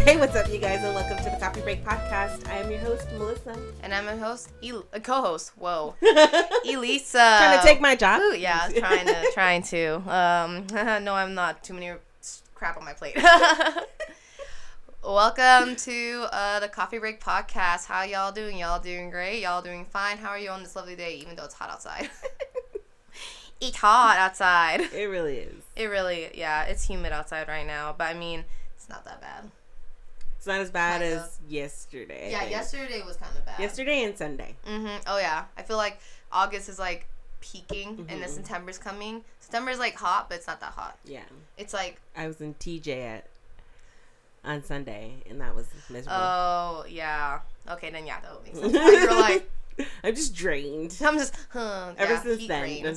Hey, what's up, you guys, and welcome to the Coffee Break Podcast. I am your host, Melissa. And I'm a host, co-host. Whoa, Elisa. Trying to take my job? Ooh, yeah, trying to. No, I'm not. Too many crap on my plate. Welcome to the Coffee Break Podcast. How y'all doing? Y'all doing great? Y'all doing fine? How are you on this lovely day, even though it's hot outside? It's hot outside. It really is. It's humid outside right now, but I mean, it's not that bad. It's not as bad as yesterday. Yeah, yesterday was kind of bad. Yesterday and Sunday. Mm-hmm. Oh, yeah. I feel like August is, like, peaking, and then September's coming. September's, like, hot, but it's not that hot. Yeah. It's, like... I was in TJ on Sunday, and that was miserable. Oh, yeah. Okay, then, yeah, that would make sense. You're like... I'm just drained. I'm just... Ever since then.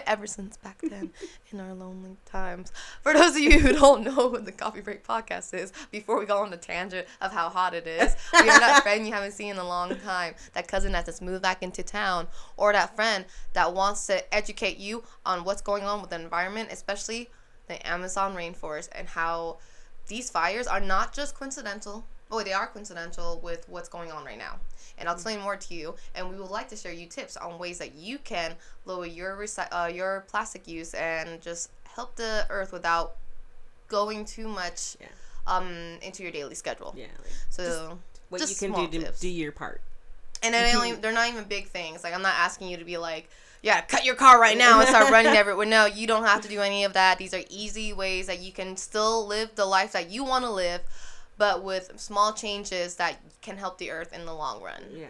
Ever since back then, in our lonely times. For those of you who don't know what the Coffee Break Podcast is, before we go on the tangent of how hot it is, we have that friend you haven't seen in a long time, that cousin that just moved back into town, or that friend that wants to educate you on what's going on with the environment, especially the Amazon rainforest, and how these fires are not just coincidental. Oh, they are coincidental with what's going on right now. And I'll explain more to you. And we would like to share you tips on ways that you can lower your plastic use and just help the earth without going too much into your daily schedule. Yeah. So what you can do to do your part. And they're not even big things. Like, I'm not asking you to be like, yeah, cut your car right now and start running everywhere. No, you don't have to do any of that. These are easy ways that you can still live the life that you want to live, but with small changes that can help the earth in the long run. Yeah.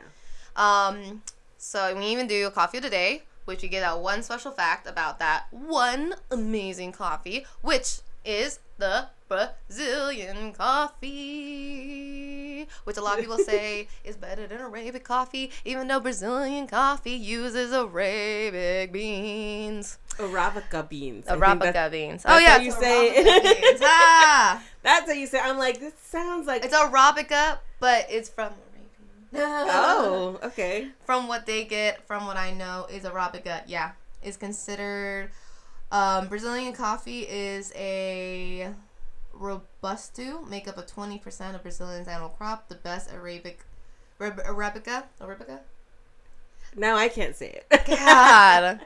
So we even do a coffee of the day, which we get out one special fact about that one amazing coffee, which is the Brazilian coffee, which a lot of people say is better than Arabic coffee, even though Brazilian coffee uses Arabic beans. Arabica beans. Arabica beans. That's yeah, how you say it. That's how you say it. I'm like, this sounds like... It's Arabica, but it's from Arabian. Oh, okay. From what they get, from what I know, is Arabica. Yeah. It's considered... Brazilian coffee is a robusto, make up of 20% of Brazilian's annual crop. The best Arabica. Now I can't say it. God.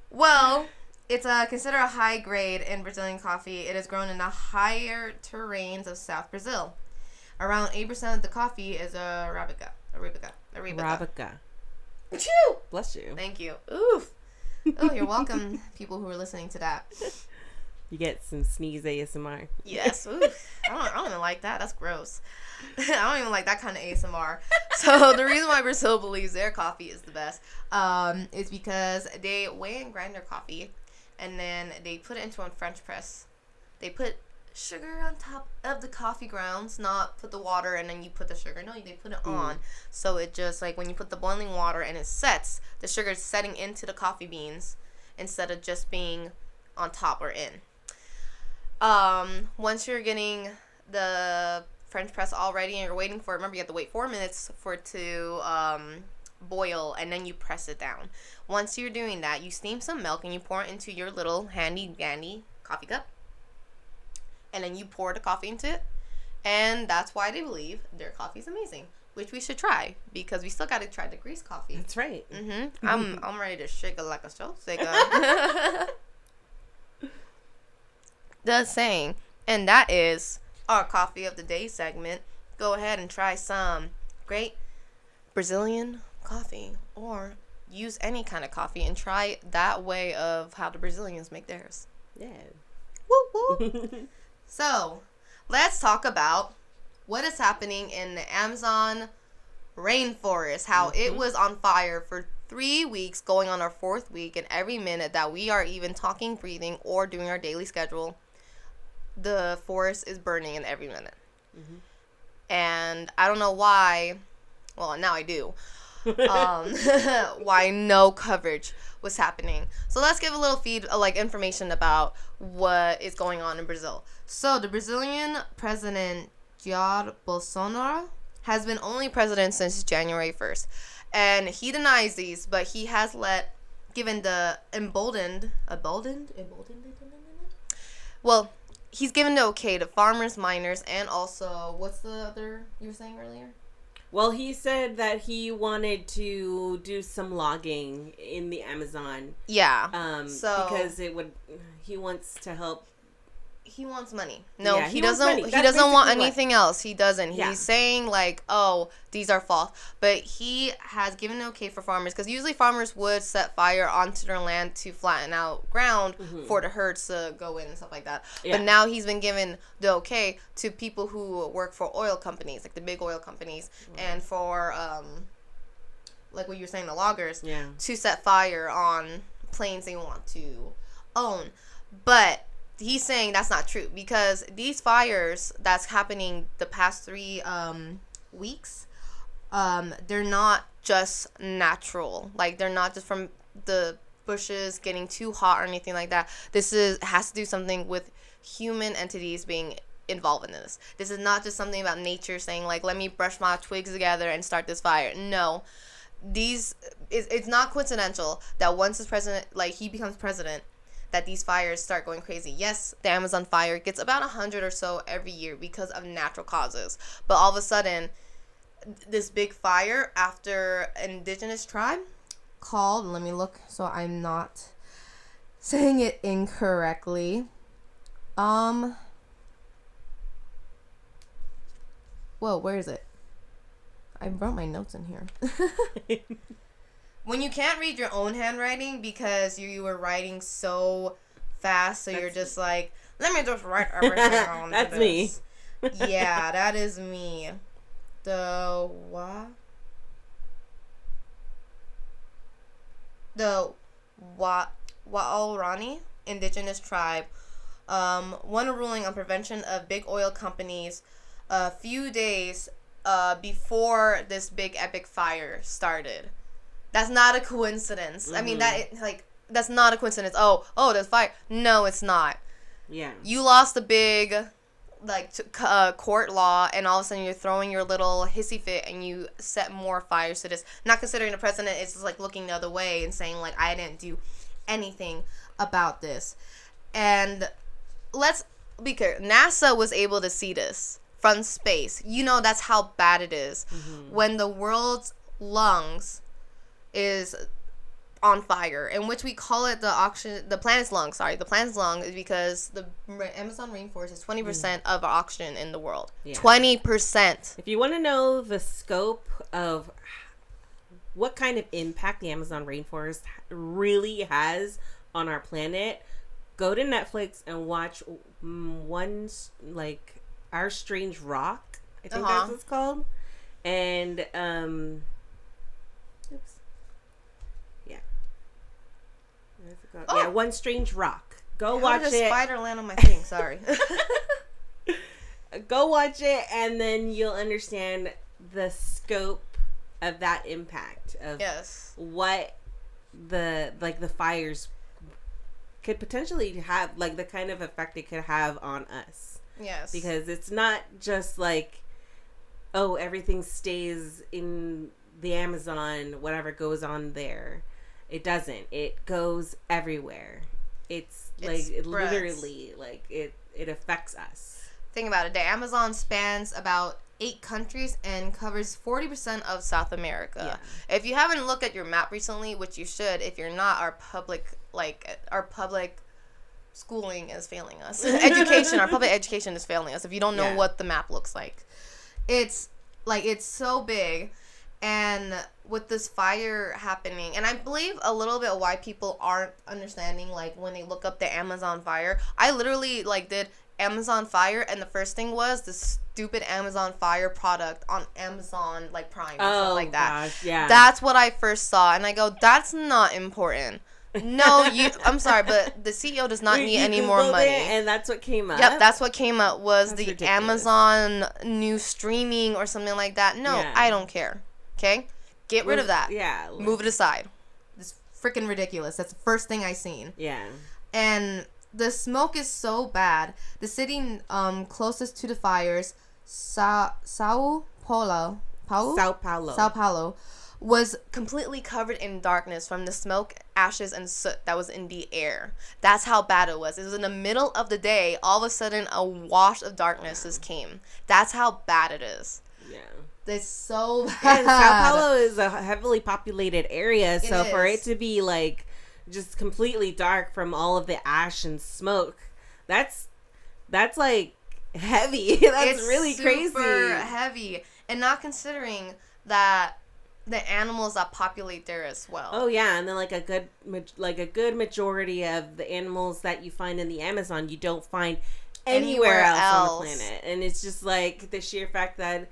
Well, it's considered a high grade in Brazilian coffee. It is grown in the higher terrains of South Brazil. Around 8% of the coffee is Arabica. Achoo! Bless you. Thank you. Oof. Oh, you're welcome, people who are listening to that. You get some sneeze ASMR. Yes. Oof. I don't even like that. That's gross. I don't even like that kind of ASMR. So the reason why Brazil believes their coffee is the best is because they weigh and grind their coffee, and then they put it into a French press. They put sugar on top of the coffee grounds, not put the water and then you put the sugar. No, they put it on. So it just, like, when you put the boiling water and it sets, the sugar is setting into the coffee beans instead of just being on top or in. Once you're getting the French press all ready and you're waiting for it, remember you have to wait 4 minutes for it to boil, and then you press it down. Once you're doing that, you steam some milk and you pour it into your little handy dandy coffee cup. And then you pour the coffee into it. And that's why they believe their coffee is amazing. Which we should try. Because we still got to try the Greece coffee. That's right. Mm-hmm. I'm ready to shake it like a sausage. Just saying. And that is our coffee of the day segment. Go ahead and try some great Brazilian coffee. Or use any kind of coffee and try that way of how the Brazilians make theirs. Yeah. Woo woo. So, let's talk about what is happening in the Amazon rainforest. How it was on fire for 3 weeks, going on our 4th week, and every minute that we are even talking, breathing, or doing our daily schedule, the forest is burning in every minute. Mm-hmm. And I don't know why, well, now I do, why no coverage was happening. So let's give a little information about what is going on in Brazil. So the Brazilian president Jair Bolsonaro has been only president since January 1st, and he denies these, but he has given the emboldened. Well, he's given the okay to farmers, miners, and also, what's the other you were saying earlier? Well, he said that he wanted to do some logging in the Amazon. Yeah. Because he wants to help. He wants money. No, Yeah, he wants doesn't. money. He doesn't want anything what? else. He doesn't. Yeah. He's saying like, oh, these are false. But he has given an okay for farmers, because usually farmers would set fire onto their land to flatten out ground for the herds to go in and stuff like that. Yeah. But now he's been given the okay to people who work for oil companies, like the big oil companies, and for like what you were saying, the loggers, to set fire on planes they want to own. But he's saying that's not true, because these fires that's happening the past 3 weeks, they're not just natural. Like, they're not just from the bushes getting too hot or anything like that. This has to do something with human entities being involved in this. This is not just something about nature saying like, let me brush my twigs together and start this fire. No. It's not coincidental that once this president, like, he becomes president, that these fires start going crazy. Yes, the Amazon fire gets about 100 or so every year because of natural causes. But all of a sudden, this big fire after an indigenous tribe called, let me look so I'm not saying it incorrectly. Whoa, where is it? I wrote my notes in here. When you can't read your own handwriting because you were writing so fast, so you're just like, let me just write everything on That's this. me. Yeah, that is me. The Waorani indigenous tribe won a ruling on prevention of big oil companies a few days before this big epic fire started. That's not a coincidence. I mean, that's not a coincidence. Oh, there's fire. No, it's not. Yeah. You lost a big, court law, and all of a sudden you're throwing your little hissy fit, and you set more fires to this. Not considering the president is just, like, looking the other way and saying, like, I didn't do anything about this. And let's be clear. NASA was able to see this from space. You know that's how bad it is. When the world's lungs is on fire, in which we call it the planet's lung. Sorry, the planet's lung is because the Amazon rainforest is 20% of our oxygen in the world. 20%. If you want to know the scope of what kind of impact the Amazon rainforest really has on our planet, go to Netflix and watch Our Strange Rock. I think that's what it's called. And One Strange Rock. Go watch it. How did a spider land on my thing? Sorry. Go watch it, and then you'll understand the scope of that impact of what the fires could potentially have, like the kind of effect it could have on us. Yes. Because it's not just like, oh, everything stays in the Amazon, whatever goes on there. It doesn't. It goes everywhere. It's like, it literally, like, it affects us. Think about it. The Amazon spans about 8 countries and covers 40% of South America. Yeah. If you haven't looked at your map recently, which you should, if you're not, our public schooling is failing us. Our public education is failing us. If you don't know what the map looks like. It's so big. And with this fire happening, and I believe a little bit why people aren't understanding, like, when they look up the Amazon fire. I literally, did Amazon fire, and the first thing was the stupid Amazon fire product on Amazon, Prime and stuff like that. Gosh, yeah. That's what I first saw, and I go, that's not important. No, I'm sorry, but the CEO does not need any more money. And that's what came up. Yep, that's what came up was that's the ridiculous. Amazon new streaming or something like that. No, I don't care. Okay? Get rid of that. Yeah. Move it aside. It's freaking ridiculous. That's the first thing I seen. Yeah. And the smoke is so bad. The city closest to the fires, Sao Paulo, was completely covered in darkness from the smoke, ashes, and soot that was in the air. That's how bad it was. It was in the middle of the day. All of a sudden, a wash of darkness just came. That's how bad it is. Yeah. It's so bad. And Sao Paulo is a heavily populated area, so It for is. it to be like just completely dark from all of the ash and smoke, that's like heavy. That's It's really crazy. super heavy, and not considering that the animals that populate there as well. Oh yeah, and then like a good majority of the animals that you find in the Amazon, you don't find anywhere else on the planet, and it's just like the sheer fact that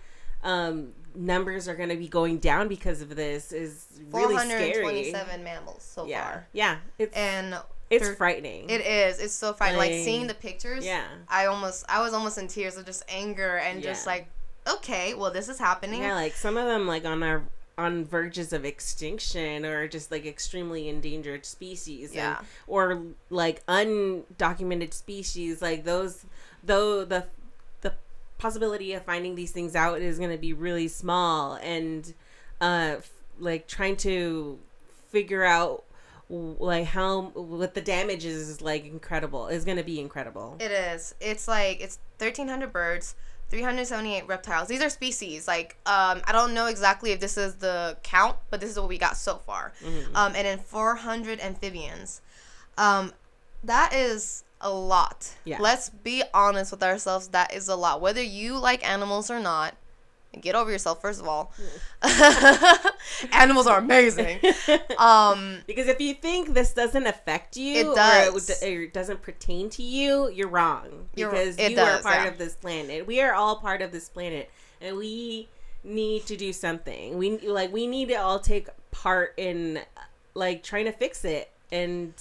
numbers are going to be going down because of this is really scary. 427 mammals so far. Yeah, it's frightening. It is. It's so frightening. Like seeing the pictures. Yeah. I was almost in tears of just anger and just like, okay, well, this is happening. Yeah, like some of them like on verges of extinction or just like extremely endangered species. Yeah. Or like undocumented species, like those, though the possibility of finding these things out is going to be really small, and like trying to figure out like what the damage is like incredible is going to be incredible. It is. It's like 1,300 birds, 378 reptiles. These are species. Like I don't know exactly if this is the count, but this is what we got so far. Mm-hmm. And then 400 amphibians. That is a lot. Yeah. Let's be honest with ourselves. That is a lot. Whether you like animals or not, get over yourself, first of all. Animals are amazing. Because if you think this doesn't affect you, it does. or it doesn't pertain to you, you're wrong. Because you are part of this planet. We are all part of this planet, and we need to do something. We need to all take part in like trying to fix it and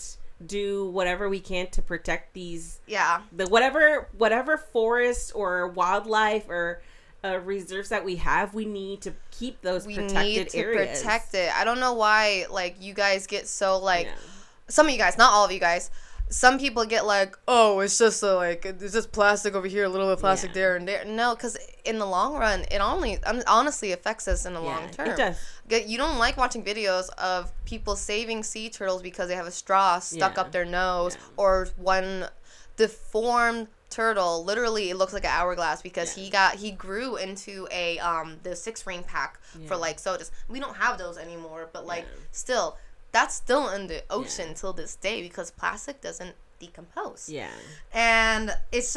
do whatever we can to protect these. Yeah. The whatever forest or wildlife or reserves that we have, we need to keep those protected areas. We need to protect it. I don't know why, like, you guys get so, like, some of you guys, not all of you guys, some people get like, oh, it's just it's just plastic over here, a little bit of plastic there and there. No, because in the long run, it honestly affects us in the long term. It does. You don't like watching videos of people saving sea turtles because they have a straw stuck up their nose, or one deformed turtle, literally it looks like an hourglass because he grew into a the 6 ring pack for like sodas. We don't have those anymore, but like still, that's still in the ocean till this day because plastic doesn't decompose. Yeah. And it's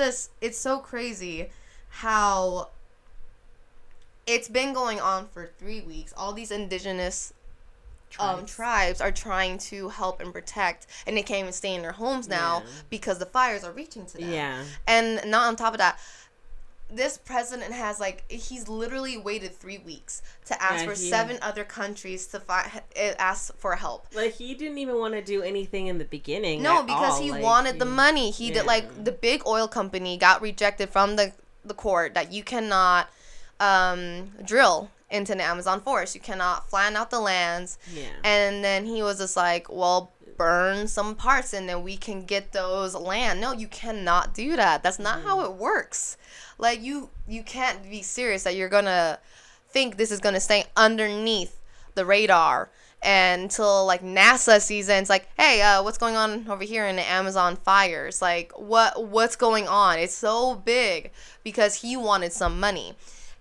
so crazy how it's been going on for 3 weeks. All these indigenous tribes are trying to help and protect, and they can't even stay in their homes now because the fires are reaching to them. Yeah. And not on top of that, this president has he's literally waited 3 weeks to ask for 7 other countries to ask for help. Like, he didn't even want to do anything in the beginning. No, because he wanted the money. He did the big oil company got rejected from the court that you cannot drill into the Amazon forest. You cannot flatten out the lands. Yeah. And then he was just like, well, burn some parts and then we can get those land. No, you cannot do that. That's not how it works. Like, you can't be serious that you're gonna think this is gonna stay underneath the radar until like NASA sees it and it's like, hey, what's going on over here in the Amazon fires? Like, what's going on? It's so big because he wanted some money.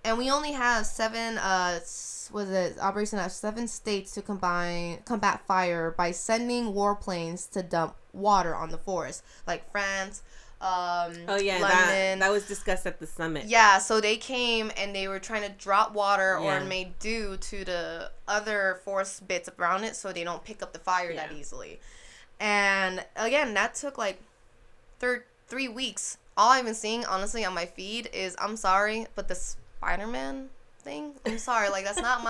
And we only have 7 operation at 7 states to combat fire by sending warplanes to dump water on the forest, like France, London. That was discussed at the summit. Yeah, so they came and they were trying to drop water or make do to the other forest bits around it so they don't pick up the fire that easily. And again, that took like 3 weeks. All I've been seeing, honestly, on my feed is, I'm sorry, but the Spider-Man thing, I'm sorry, like, that's not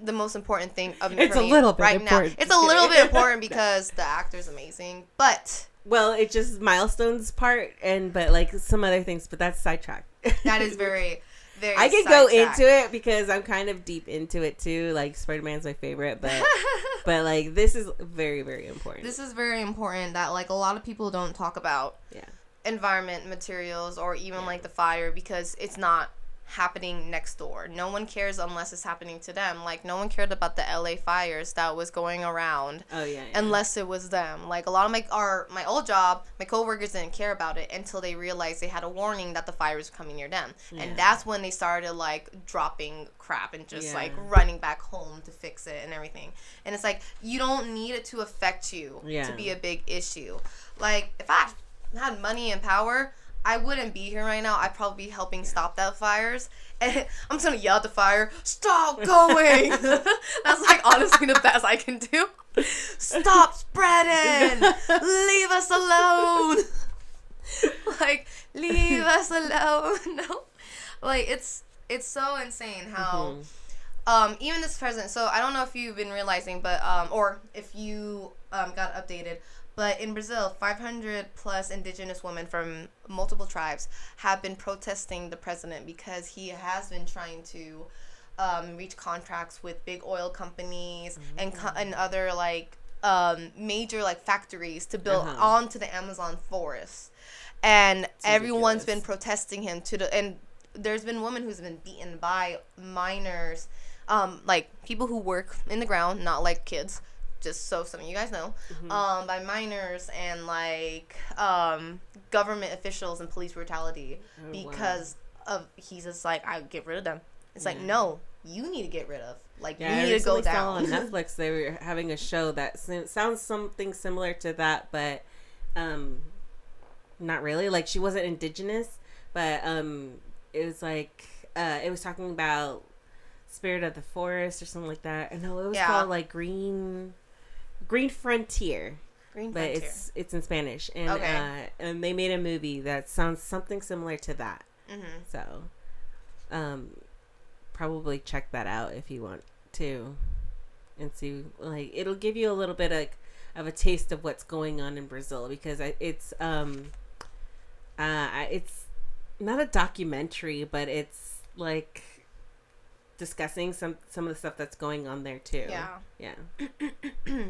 the most important thing of me. It's a little bit right important. Now. It's a little bit important because the actor's amazing, but well, it's just Milestone's part, but like some other things, but that's sidetracked. That is very, very. I could go into it because I'm kind of deep into it too. Like, Spider-Man's my favorite, but but like, this is very, very important. This is very important that like a lot of people don't talk about. Yeah. Environment, materials, or even like the fire, because it's not happening next door. No one cares unless it's happening to them. Like, no one cared about the LA fires that was going around. Oh, yeah. Unless it was them. Like, a lot of my old job, my coworkers didn't care about it until they realized they had a warning that the fires were coming near them. Yeah. And that's when they started, like, dropping crap and just, like, running back home to fix it and everything. And it's like, you don't need it to affect you to be a big issue. Like, if I had money and power, I wouldn't be here right now. I'd probably be helping stop that fires. And I'm just going to yell at the fire, stop going. That's, like, honestly the best I can do. Stop spreading. Leave us alone. Like, leave us alone. No. Like, it's so insane how, even this president, so I don't know if you've been realizing, but, or if you got updated, but in Brazil, 500 plus indigenous women from multiple tribes have been protesting the president because he has been trying to reach contracts with big oil companies and other like major like factories to build onto the Amazon forest. And everyone's been protesting him and there's been women who's been beaten by miners, like people who work in the ground, not like kids. Just so some of you guys know, by miners and like government officials and police brutality because of he's just like, I get rid of them. It's like, no, you need to get rid of. Like, you need to go down. Saw on Netflix they were having a show that sounds something similar to that, but not really. Like, she wasn't indigenous, but it was like it was talking about Spirit of the Forest or something like that. I know it was called like Green Frontier. But it's in Spanish, and and they made a movie that sounds something similar to that. So, probably check that out if you want to, and see, like, it'll give you a little bit of a taste of what's going on in Brazil, because it's not a documentary, but it's like discussing some of the stuff that's going on there too. Yeah.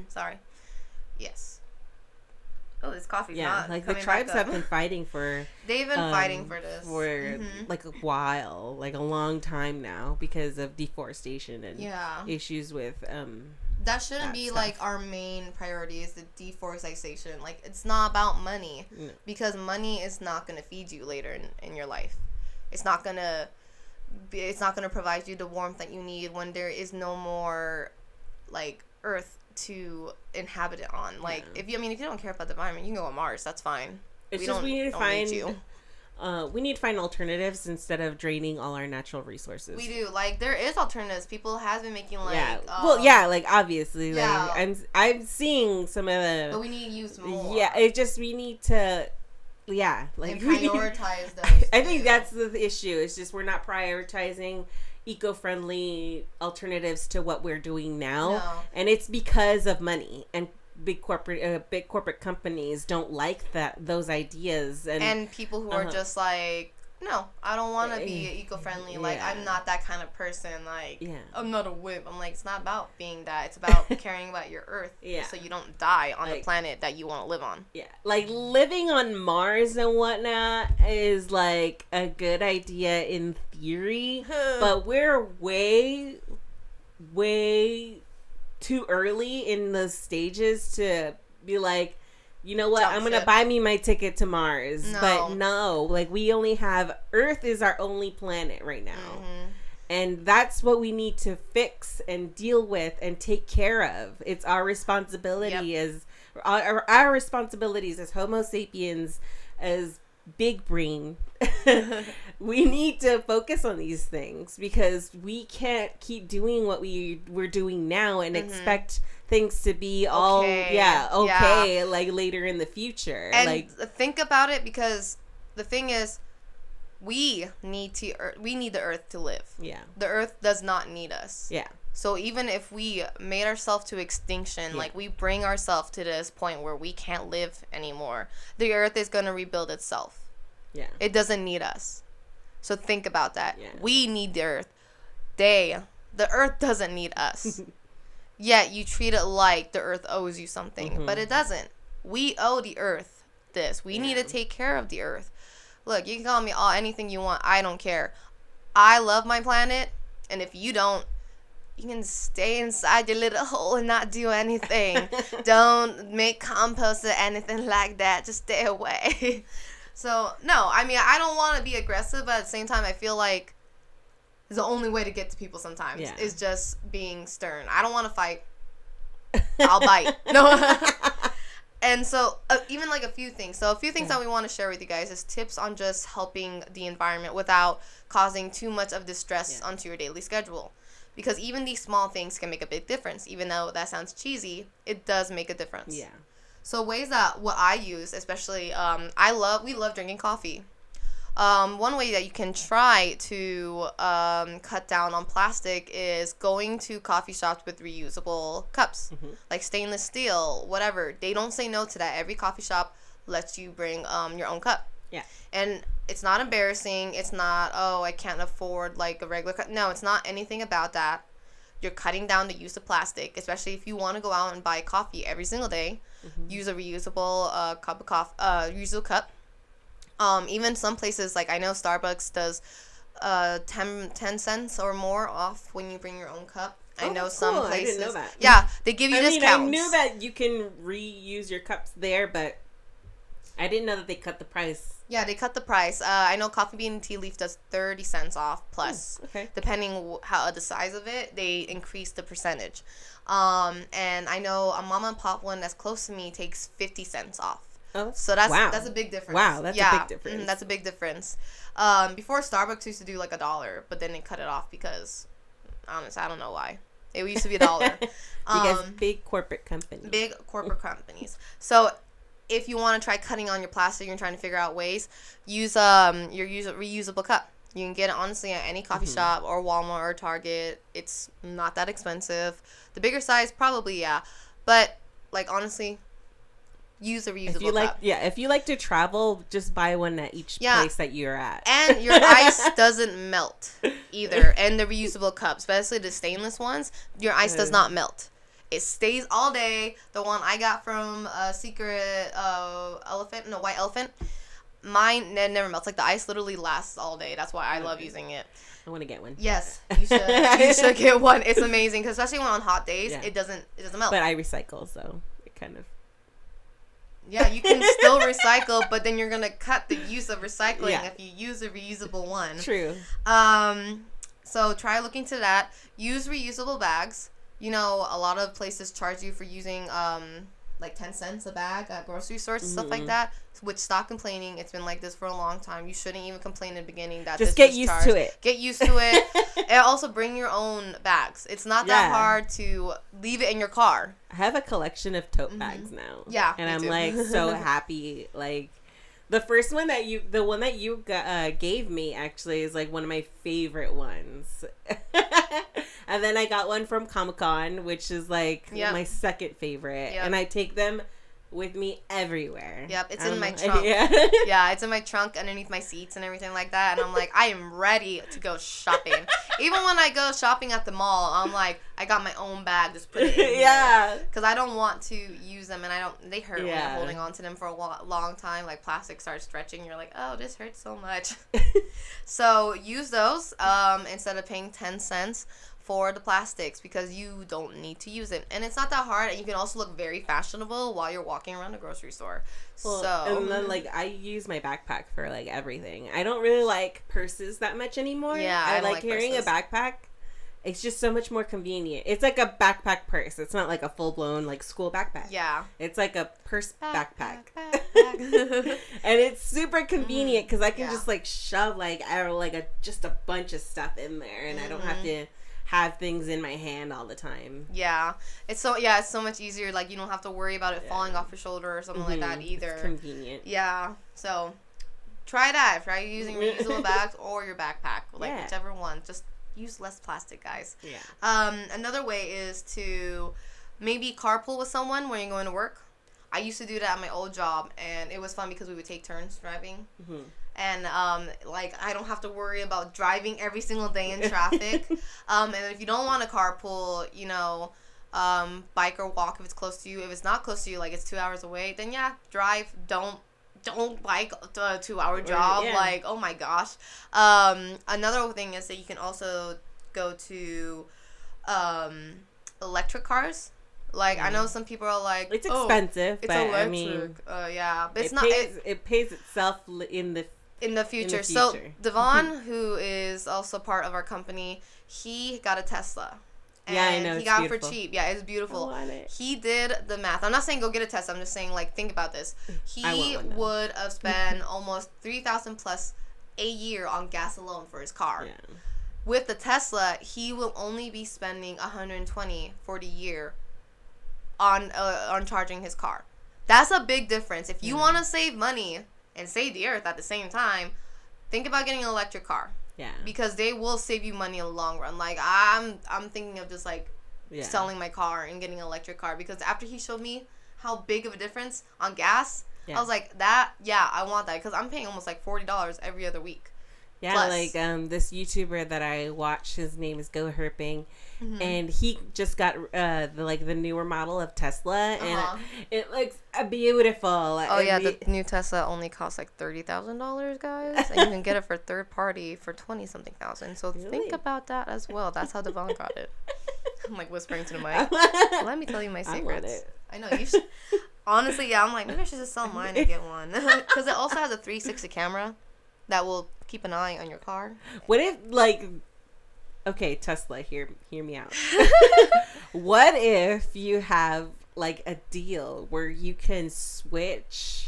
Sorry. Yes. Oh, this coffee's not like the tribes have been fighting for. They've been fighting for this for like a while, like a long time now, because of deforestation and issues with that shouldn't be stuff. Like our main priority is the deforestation. Like, it's not about money, because money is not going to feed you later in your life. It's not going to provide you the warmth that you need when there is no more like earth to inhabit it on. Like, if you don't care about the environment, you can go on Mars. That's fine. We need to find alternatives instead of draining all our natural resources. We do. Like, there is alternatives. People have been making like like obviously like I'm seeing some of the, but we need to use more. We need to like and prioritize those. I think that's the issue. It's just we're not prioritizing eco-friendly alternatives to what we're doing now, and it's because of money, and big corporate companies don't like those ideas, and people who are just like, no, I don't want to be eco-friendly. Like, I'm not that kind of person. Like, I'm not a wimp. I'm like, it's not about being that. It's about caring about your earth, so you don't die on the planet that you want to live on. Yeah, like living on Mars and whatnot is like a good idea in theory, but we're way too early in the stages to be like, you know what, I'm gonna buy me my ticket to Mars. But no, like, we only have Earth is our only planet right now, and that's what we need to fix and deal with and take care of. It's our responsibility as our responsibilities as Homo sapiens, as big brain. We need to focus on these things, because we can't keep doing what we're doing now and expect things to be like later in the future. And like, think about it, because the thing is, we need the earth to live. The earth does not need us. So even if we made ourselves to extinction, like, we bring ourselves to this point where we can't live anymore, the earth is going to rebuild itself. It doesn't need us. So think about that. We need the earth. The earth doesn't need us. Yet you treat it like the earth owes you something, but it doesn't. We owe the earth this. We need to take care of the earth. Look, you can call me anything you want. I don't care. I love my planet, and if you don't, you can stay inside your little hole and not do anything. Don't make compost or anything like that. Just stay away. So, no, I mean, I don't want to be aggressive, but at the same time, I feel like the only way to get to people sometimes is just being stern. I don't want to fight. I'll bite. No. And so, even like a few things. So, a few things that we want to share with you guys is tips on just helping the environment without causing too much of distress onto your daily schedule. Because even these small things can make a big difference. Even though that sounds cheesy, it does make a difference. Yeah. So, ways that what I use, especially, we love drinking coffee. One way that you can try to cut down on plastic is going to coffee shops with reusable cups, like stainless steel, whatever. They don't say no to that. Every coffee shop lets you bring your own cup. Yeah. And it's not embarrassing. It's not, oh, I can't afford like a regular cup. No, it's not anything about that. You're cutting down the use of plastic, especially if you want to go out and buy coffee every single day. Use a reusable cup of coffee, reusable cup. Even some places, like I know Starbucks does 10 cents or more off when you bring your own cup. I know some places. I didn't know that. Yeah, they give you discounts. I knew that you can reuse your cups there, but I didn't know that they cut the price. Yeah, they cut the price. I know Coffee Bean and Tea Leaf does 30 cents off plus. Depending how the size of it, they increase the percentage. And I know a mom and pop one that's close to me takes 50 cents off. Oh, so that's a big difference. Wow, that's a big difference. That's a big difference. Before Starbucks used to do like $1, but then they cut it off because, honestly, I don't know why. It used to be $1. Because big corporate companies. Big corporate companies. So if you want to try cutting on your plastic, you're trying to figure out ways, use your reusable cup. You can get it honestly at any coffee shop or Walmart or Target. It's not that expensive. The bigger size, probably, yeah. But like honestly, use a reusable cup. Yeah, if you like to travel, just buy one at each place that you're at. And your ice doesn't melt either. And the reusable cups, especially the stainless ones, your ice does not melt. It stays all day. The one I got from White Elephant, mine never melts. Like the ice literally lasts all day. That's why I love using it. I want to get one. Yes, you should. You should get one. It's amazing, cause especially when on hot days, it doesn't melt. But I recycle, so it kind of. Yeah, you can still recycle, but then you're gonna cut the use of recycling if you use a reusable one. True. So try looking to that. Use reusable bags. You know, a lot of places charge you for using like 10 cents a bag at grocery stores and stuff like that. Which, stop complaining. It's been like this for a long time. You shouldn't even complain in the beginning that just get used to it. Get used to it. And also bring your own bags. It's not that hard to leave it in your car. I have a collection of tote bags now. Yeah, and I'm like so happy. Like the one that you gave me actually is like one of my favorite ones. And then I got one from Comic-Con, which is like my second favorite, and I take them with me everywhere. Yep, it's in my trunk. Yeah, it's in my trunk underneath my seats and everything like that. And I'm like, I am ready to go shopping. Even when I go shopping at the mall, I'm like, I got my own bag, just put it in here. Because I don't want to use them, and they hurt when you're holding on to them for a long time. Like plastic starts stretching, you're like, oh, this hurts so much. So use those instead of paying 10 cents for the plastics, because you don't need to use it, and it's not that hard, and you can also look very fashionable while you're walking around the grocery store. And then like I use my backpack for like everything. I don't really like purses that much anymore. I like carrying a backpack. It's just so much more convenient. It's like a backpack purse. It's not like a full blown like school backpack. Yeah, it's like a purse backpack. And it's super convenient because I can just like shove like just a bunch of stuff in there, and I don't have to have things in my hand all the time. It's so much easier. Like you don't have to worry about it falling off your shoulder or something like that either. It's convenient. So try that. Try using reusable bags or your backpack, like whichever one. Just use less plastic, guys. Another way is to maybe carpool with someone when you're going to work. I used to do that at my old job, and it was fun because we would take turns driving. And, like, I don't have to worry about driving every single day in traffic. And if you don't want to carpool, you know, bike or walk if it's close to you. If it's not close to you, like it's 2 hours away, then drive. Don't don't like a 2-hour job. Yeah. Like, oh my gosh. Another thing is that you can also go to electric cars. Like, I know some people are like, it's expensive, it's but electric. I mean, yeah, but it's it pays itself in the future. So Devon, who is also part of our company, he got a Tesla. And yeah, I know. He got it for cheap. Yeah, it's beautiful. I want it. He did the math. I'm not saying go get a Tesla. I'm just saying, like, think about this. He would have spent almost $3,000 plus a year on gas alone for his car. Yeah. With the Tesla, he will only be spending $120 for the year on charging his car. That's a big difference. If you want to save money and save the earth at the same time, think about getting an electric car. Yeah. Because they will save you money in the long run. Like, I'm thinking of just, like, selling my car and getting an electric car. Because after he showed me how big of a difference on gas, I was like, I want that. Because I'm paying almost, like, $40 every other week. Yeah, plus. Like, this YouTuber that I watch, his name is Go Herping. Mm-hmm. And he just got the newer model of Tesla, and it looks beautiful. Oh yeah, the new Tesla only costs like $30,000, guys, and you can get it for third party for $20,000. So think about that as well. That's how Devon got it. I'm like whispering to the mic. Let me tell you my secrets. I know you should. Honestly, yeah, I'm like maybe I should just sell mine and get one because it also has a 360 camera that will keep an eye on your car. What if okay, Tesla, hear me out. What if you have like a deal where you can switch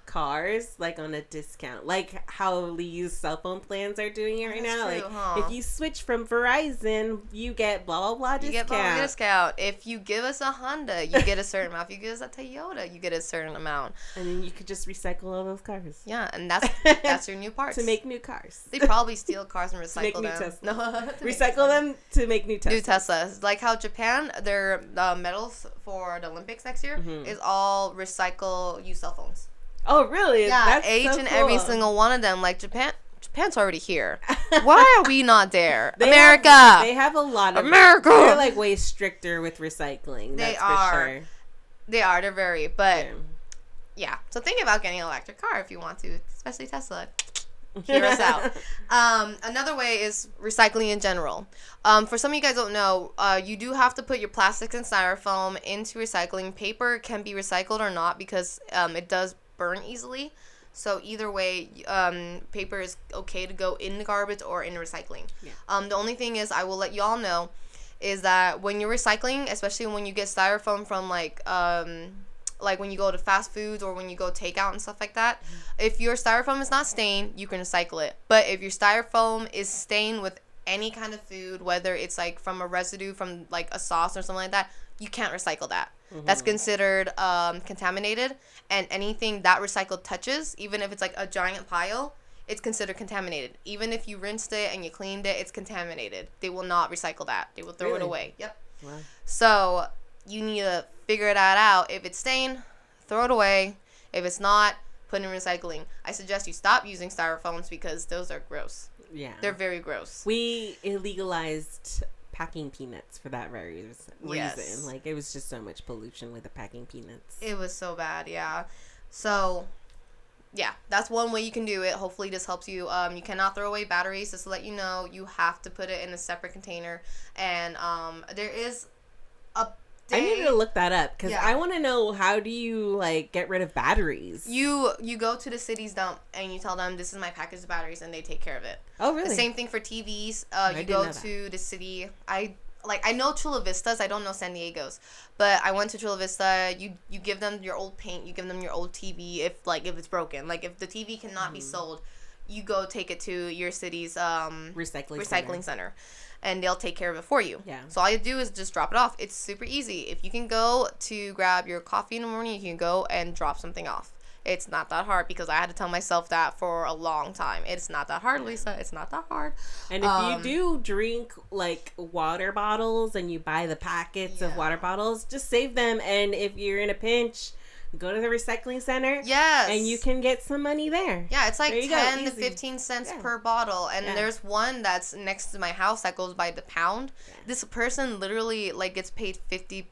cars like on a discount, like how these cell phone plans are doing it right now? True, like if you switch from Verizon, you get blah blah blah discount. You get blah blah discount. If you give us a Honda, you get a certain amount. If you give us a Toyota, you get a certain amount. And then you could just recycle all those cars. Yeah, and that's your new parts to make new cars. They probably steal cars and recycle them. No, recycle them to make new Teslas. New Teslas, like how Japan, their medals for the Olympics next year is all recycle used cell phones. Oh, really? Yeah, that's each and every single one of them. Like, Japan's already here. Why are we not there? They have a lot of... America! They're, like, way stricter with recycling. That's for sure. They are. They're very... But, yeah. So, think about getting an electric car if you want to. Especially Tesla. Hear us out. Another way is recycling in general. For some of you guys don't know, you do have to put your plastics and styrofoam into recycling. Paper can be recycled or not because it does burn easily. So either way, paper is okay to go in the garbage or in recycling. Yeah. The only thing is, I will let y'all know, is that when you're recycling, especially when you get styrofoam from like when you go to fast foods or when you go takeout and stuff like that, if your styrofoam is not stained, you can recycle it. But if your styrofoam is stained with any kind of food, whether it's like from a residue from like a sauce or something like that, you can't recycle that. That's considered contaminated, and anything that recycled touches, even if it's like a giant pile, it's considered contaminated. Even if you rinsed it and you cleaned it, it's contaminated. They will not recycle that. They will throw it away. Yep. Wow. So you need to figure that out. If it's stained, throw it away. If it's not, put it in recycling. I suggest you stop using styrofoams because those are gross. Yeah. They're very gross. We illegalized packing peanuts for that very reason. Yes. Like, it was just so much pollution with the packing peanuts. It was so bad, yeah. So, yeah, that's one way you can do it. Hopefully this helps you. You cannot throw away batteries. Just to let you know, you have to put it in a separate container. And there is a day. I need to look that up because I want to know, how do you like get rid of batteries? You go to the city's dump and you tell them, this is my package of batteries, and they take care of it. Oh, really? The same thing for TVs. You go to the city. I know Chula Vista's. I don't know San Diego's, but I went to Chula Vista. You give them your old paint. You give them your old TV if it's broken. Like if the TV cannot be sold, you go take it to your city's recycling center. And they'll take care of it for you. Yeah. So all you do is just drop it off. It's super easy. If you can go to grab your coffee in the morning, you can go and drop something off. It's not that hard because I had to tell myself that for a long time. It's not that hard, Lisa. It's not that hard. And if you do drink like water bottles and you buy the packets of water bottles, just save them. And if you're in a pinch, Go to the recycling center. Yes. And you can get some money there. Yeah, it's like 10 to Easy. 15 cents per bottle. And there's one that's next to my house that goes by the pound. Yeah. This person literally, like, gets paid $50+.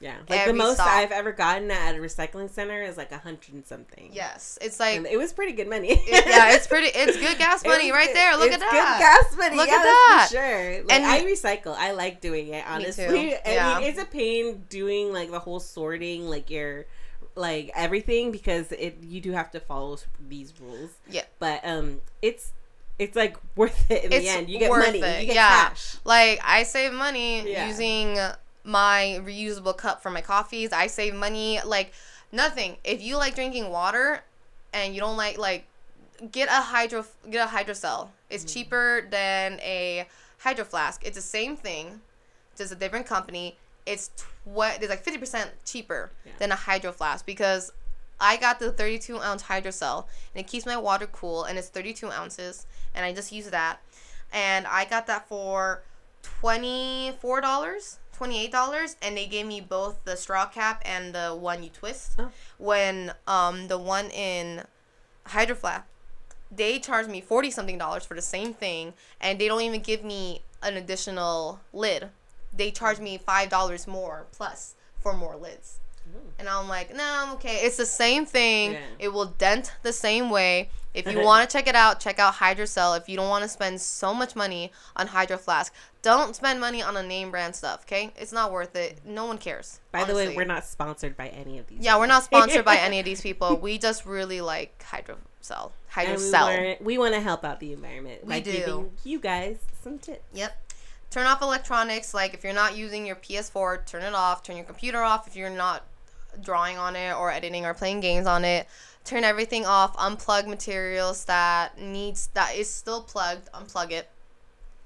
Yeah. Like, the most I've ever gotten at a recycling center is, like, 100 and something. Yes. It's like... And it was pretty good money. It's good gas money right there. Look at that. It's good gas money. Look at that. For sure. Like, and I recycle. I like doing it, honestly. Me too. I mean, it's a pain doing, like, the whole sorting, like, your... like everything, because you do have to follow these rules. Yeah. But it's like worth it in the end. You get money. You get cash. Like, I save money using my reusable cup for my coffees. I save money like nothing. If you like drinking water and you don't like get a hydro cell. It's cheaper than a Hydro Flask. It's the same thing, just a different company. It's like 50% cheaper than a Hydro Flask, because I got the 32-ounce Hydro Cell, and it keeps my water cool, and it's 32 ounces, and I just use that. And I got that for $28, and they gave me both the straw cap and the one you twist. Oh. When the one in Hydro Flask, they charged me $40-something for the same thing, and they don't even give me an additional lid. They charge me $5 more plus for more lids. And I'm like, no, I'm okay. It's the same thing. Yeah. It will dent the same way. If you want to check it out, check out Hydro Cell. If you don't want to spend so much money on Hydro Flask, don't spend money on a name brand stuff, okay? It's not worth it. No one cares. By the way, we're not sponsored by any of these. Yeah, we're not sponsored by any of these people. We just really like Hydro Cell. We want to help out the environment by giving you guys some tips. Yep. Turn off electronics. Like, if you're not using your PS4, turn it off. Turn your computer off if you're not drawing on it or editing or playing games on it. Turn everything off. Unplug materials that is still plugged. Unplug it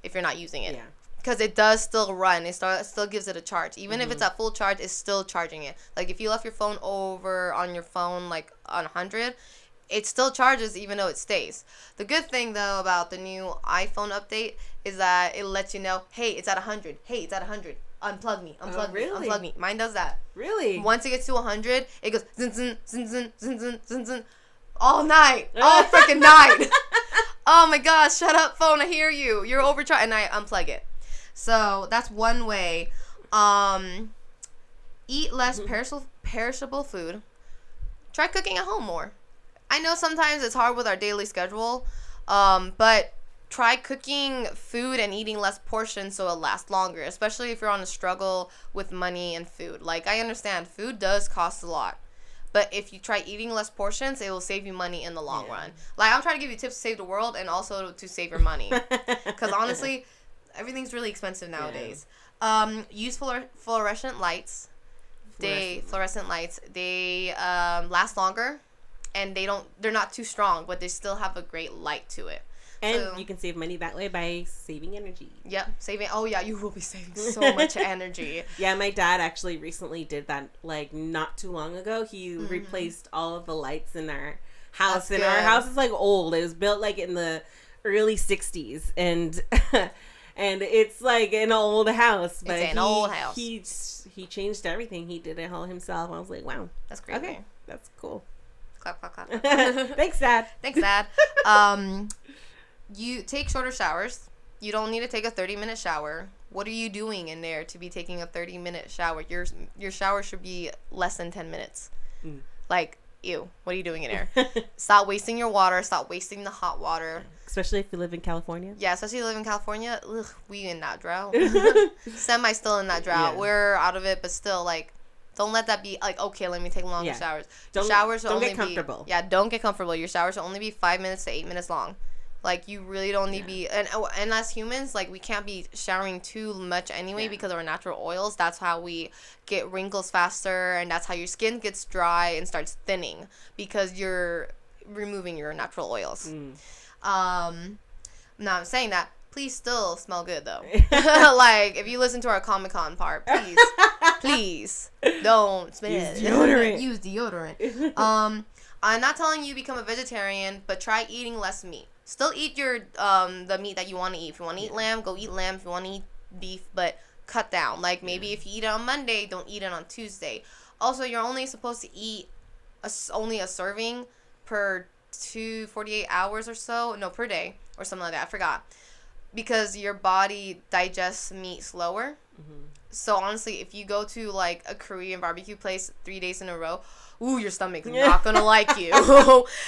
if you're not using it. Yeah. Because it does still run. It still gives it a charge. Even if it's at full charge, it's still charging it. Like, if you left your phone over on your phone, like, on 100, it still charges even though it stays. The good thing, though, about the new iPhone update is that it lets you know, hey, it's at 100. Hey, it's at 100. Unplug me. Unplug me. Mine does that. Really? Once it gets to 100, it goes zin zin zin zin zin zin zin zin all night. All freaking night. Oh my gosh, shut up, phone. I hear you. You're overcharged. And I unplug it. So that's one way. Eat less perishable food. Try cooking at home more. I know sometimes it's hard with our daily schedule, but try cooking food and eating less portions so it'll last longer, especially if you're on a struggle with money and food. Like, I understand food does cost a lot, but if you try eating less portions, it will save you money in the long run. Like, I'm trying to give you tips to save the world and also to save your money, because honestly, everything's really expensive nowadays. Use fluorescent lights. Fluorescent lights. They last longer, and they're not too strong, but they still have a great light to it. And you can save money that way by saving energy. Yep, saving. Oh yeah, you will be saving so much energy. Yeah, my dad actually recently did that, like, not too long ago. He replaced all of the lights in our house. And our house is, like, old. It was built, like, in the early 60s. And and it's, like, an old house. But it's an old house. He changed everything. He did it all himself. I was like, wow. That's great. Okay, that's cool. Clap, clap, clap. Thanks, Dad. Thanks, Dad. You take shorter showers. You don't need to take a 30-minute shower. What are you doing in there to be taking a 30-minute shower? Your shower should be less than 10 minutes. Like, ew. What are you doing in there? Stop wasting your water. Stop wasting the hot water. Especially if you live in California. Yeah, especially if you live in California. Ugh, we in that drought. Semi still in that drought. Yeah. We're out of it, but still, like, don't let that be, like, okay, let me take longer showers. Don't get comfortable. Don't get comfortable. Your showers should only be 5 minutes to 8 minutes long. Like, you really don't need to be... And as humans, like, we can't be showering too much anyway because of our natural oils. That's how we get wrinkles faster, and that's how your skin gets dry and starts thinning, because you're removing your natural oils. Now, I'm saying that. Please still smell good, though. Like, if you listen to our Comic-Con part, please don't smell. Use deodorant. Use deodorant. I'm not telling you become a vegetarian, but try eating less meat. Still eat your the meat that you want to eat. If you want to eat lamb, go eat lamb. If you want to eat beef, but cut down. Like, maybe if you eat it on Monday, don't eat it on Tuesday. Also, you're only supposed to eat only a serving per 48 hours or so. No, per day or something like that. I forgot. Because your body digests meat slower. Mm-hmm. So, honestly, if you go to, like, a Korean barbecue place 3 days in a row, ooh, your stomach's not going to like you.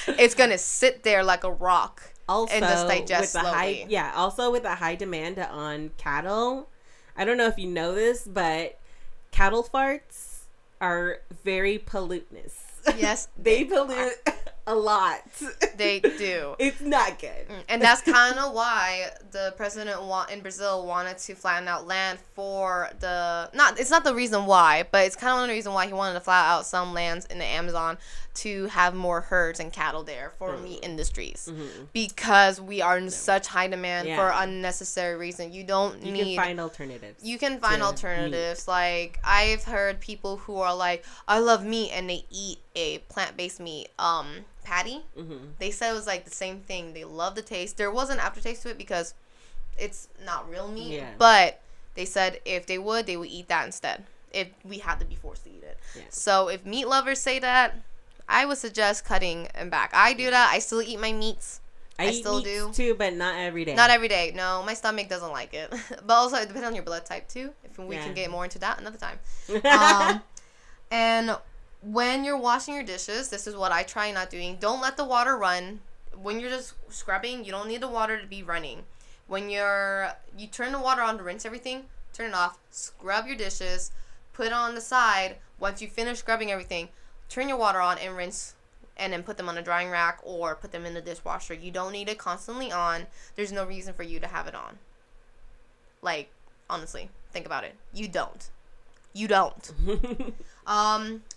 It's going to sit there like a rock. Also, and just digest with slowly. Also with the high demand on cattle, I don't know if you know this, but cattle farts are very pollutinous. Yes. They pollute a lot. They do. It's not good. And that's kind of why the president in Brazil wanted to flatten out land for it's not the reason why, but it's kind of one of the reasons why he wanted to flatten out some lands in the Amazon to have more herds and cattle there for meat industries. Mm-hmm. Because we are in such high demand for unnecessary reason. You can find alternatives. You can find alternatives. Meat. Like, I've heard people who are like, I love meat, and they eat a plant-based meat patty. Mm-hmm. They said it was like the same thing. They love the taste. There was an aftertaste to it because it's not real meat, but they said if they would eat that instead if we had to be forced to eat it. So if meat lovers say that, I would suggest cutting them back. I do that. I still eat my meats. I still do too, but not every day. Not every day. No, my stomach doesn't like it. But also it depends on your blood type too. If we can get more into that another time. And when you're washing your dishes, this is what I try not doing. Don't let the water run. When you're just scrubbing, you don't need the water to be running. When you turn the water on to rinse everything, turn it off, scrub your dishes, put it on the side. Once you finish scrubbing everything, turn your water on and rinse, and then put them on a drying rack or put them in the dishwasher. You don't need it constantly on. There's no reason for you to have it on. Like, honestly, think about it. You don't.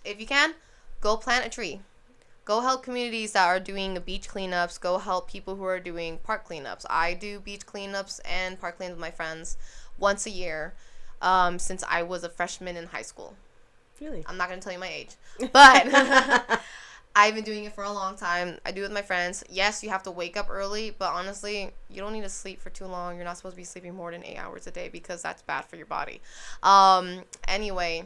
If you can, go plant a tree. Go help communities that are doing beach cleanups. Go help people who are doing park cleanups. I do beach cleanups and park cleanups with my friends once a year since I was a freshman in high school. Really? I'm not going to tell you my age. But I've been doing it for a long time. I do it with my friends. Yes, you have to wake up early, but honestly, you don't need to sleep for too long. You're not supposed to be sleeping more than 8 hours a day because that's bad for your body. Anyway,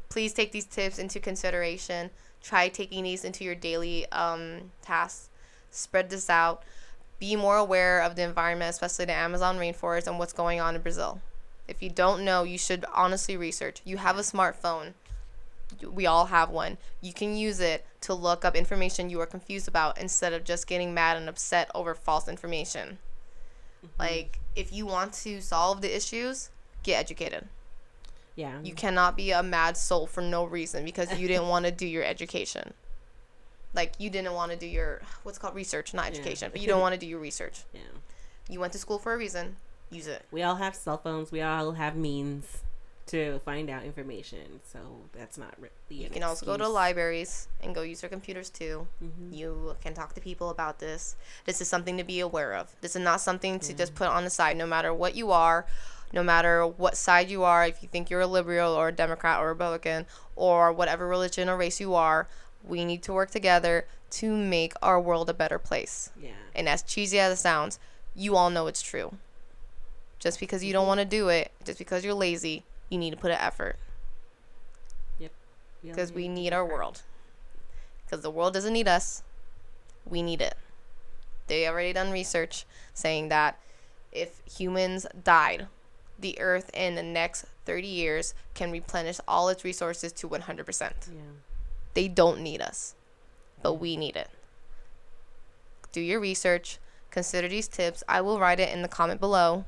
please take these tips into consideration. Try taking these into your daily tasks. Spread this out. Be more aware of the environment, especially the Amazon rainforest and what's going on in Brazil. If you don't know, you should honestly research. You have a smartphone. We all have one. You can use it to look up information you are confused about instead of just getting mad and upset over false information. Mm-hmm. Like, if you want to solve the issues, get educated. Yeah. You cannot be a mad soul for no reason because you didn't want to do your education. Like, you didn't want to do your, what's called research, not education, but you don't want to do your research. Yeah. You went to school for a reason. Use it. We all have cell phones. We all have means to find out information. So that's not really You can also go to libraries and go use their computers too. Mm-hmm. You can talk to people about this. This is something to be aware of. This is not something to just put on the side, no matter what you are. No matter what side you are, if you think you're a liberal or a Democrat or a Republican or whatever religion or race you are, we need to work together to make our world a better place. Yeah. And as cheesy as it sounds, you all know it's true. Just because you don't want to do it, just because you're lazy, you need to put an effort. Yep. Because we need our world. Because the world doesn't need us. We need it. They already done research saying that if humans died, the earth in the next 30 years can replenish all its resources to 100%. Yeah. They don't need us, but we need it. Do your research. Consider these tips. I will write it in the comment below.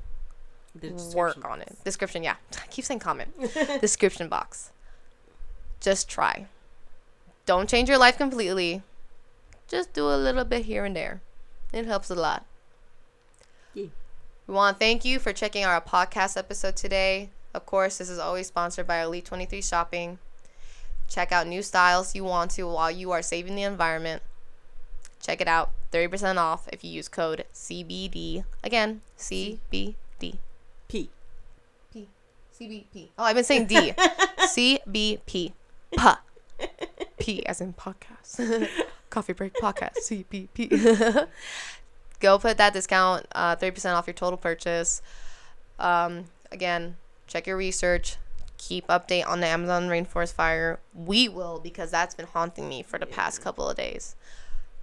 Work on it. Description, yeah. I keep saying comment. Description box. Just try. Don't change your life completely. Just do a little bit here and there. It helps a lot. Yeah. We want to thank you for checking our podcast episode today. Of course, this is always sponsored by Elite 23 Shopping. Check out new styles you want to while you are saving the environment. Check it out. 30% off if you use code CBD. Again, CBD. P. CBP. Oh, I've been saying D. CBP. P as in podcast. Coffee break podcast. CBP. Go put that discount, 30% off your total purchase. Again, check your research. keep update on the Amazon rainforest fire, we will, because that's been haunting me for the past couple of days.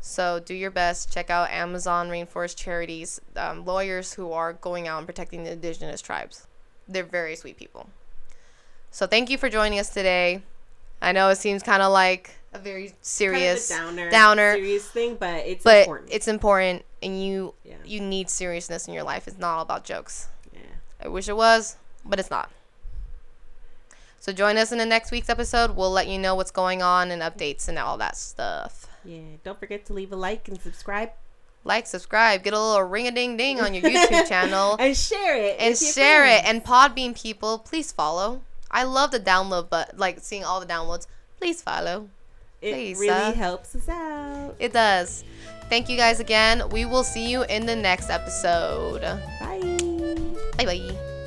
So do your best. Check out Amazon rainforest charities, lawyers who are going out and protecting the indigenous tribes. They're very sweet people. So thank you for joining us today. I know it seems kind of like a very serious, kind of a downer serious thing, but it's important. It's important, and you need seriousness in your life. It's not all about jokes. Yeah. I wish it was, but it's not. So join us in the next week's episode. We'll let you know what's going on and updates and all that stuff. Yeah. Don't forget to leave a like and subscribe. Like, subscribe, get a little ring-a-ding-ding on your YouTube channel. And share it. And share it. And Podbean people, please follow. I love the download, but like seeing all the downloads. Please follow. It really helps us out. It does. Thank you guys again. We will see you in the next episode. Bye. Bye-bye.